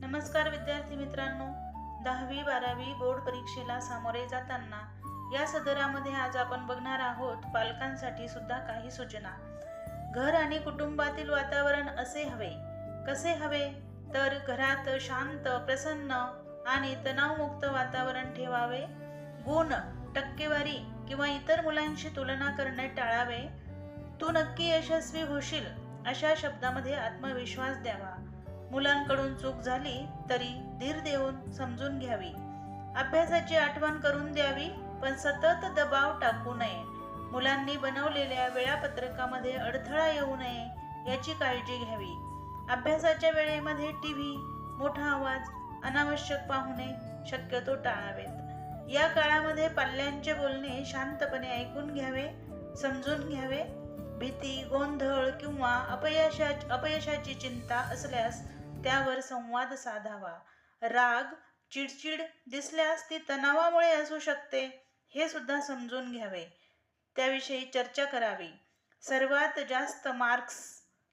नमस्कार विद्यार्थी मित्रांनो, 10वी-12वी बोर्ड परीक्षेला सामोरे जाताना या सदरामध्ये आज आपण बघणार आहोत पालकांसाठी सुद्धा काही सूचना। घर आणि कुटुंबातील वातावरण असे हवे, कसे हवे तर घरात शांत, प्रसन्न आणि तणावमुक्त वातावरण ठेवावे। गुण, टक्केवारी किंवा इतर मुलांशी तुलना करणे टाळावे। तू नक्की यशस्वी होशील अशा शब्दामध्ये आत्मविश्वास द्यावा। मुलांकडून चूक झाली तरी धीर देऊन समजून घ्यावी। अभ्यासाची आठवण करून द्यावी, पण सतत दबाव टाकू नये। मुलांनी बनवलेल्या वेळापत्रकामध्ये अडथळा येऊ नये याची काळजी घ्यावी। अभ्यासाच्या वेळेमध्ये टीव्ही, मोठा आवाज, अनावश्यक पाहुणे शक्यतो टाळावेत। या काळामध्ये पाल्यांचे बोलणे शांतपणे ऐकून घ्यावे, समजून घ्यावे। भीती, गोंधळ किंवा अपयशाची चिंता असल्यास त्यावर संवाद साधावा। राग, चिडचिड दिसल्यास ती तणावामुळे असू शकते हे सुद्धा समजून घ्यावे, त्याविषयी चर्चा करावी। सर्वात जास्त मार्क्स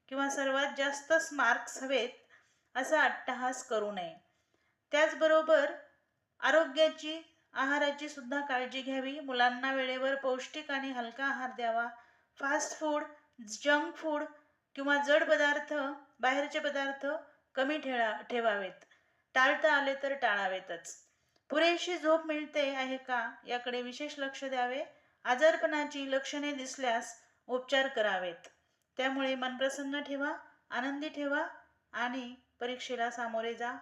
किंवा सर्वात जास्त मार्क्स हवेत असा अट्टहास करू नये। त्याचबरोबर आरोग्याची, आहाराची सुद्धा काळजी घ्यावी। मुलांना वेळेवर पौष्टिक आणि हलका आहार द्यावा। फास्ट फूड, जंक फूड किंवा जड पदार्थ, बाहेरचे पदार्थ कमी ठेवावेत। टाळता आले तर टाळावेतच। पुरेशी झोप मिळते आहे का याकडे विशेष लक्ष द्यावे। आजारपणाची लक्षणे दिसल्यास उपचार करावेत। त्यामुळे मन प्रसन्न ठेवा, आनंदी ठेवा आणि परीक्षेला सामोरे जा।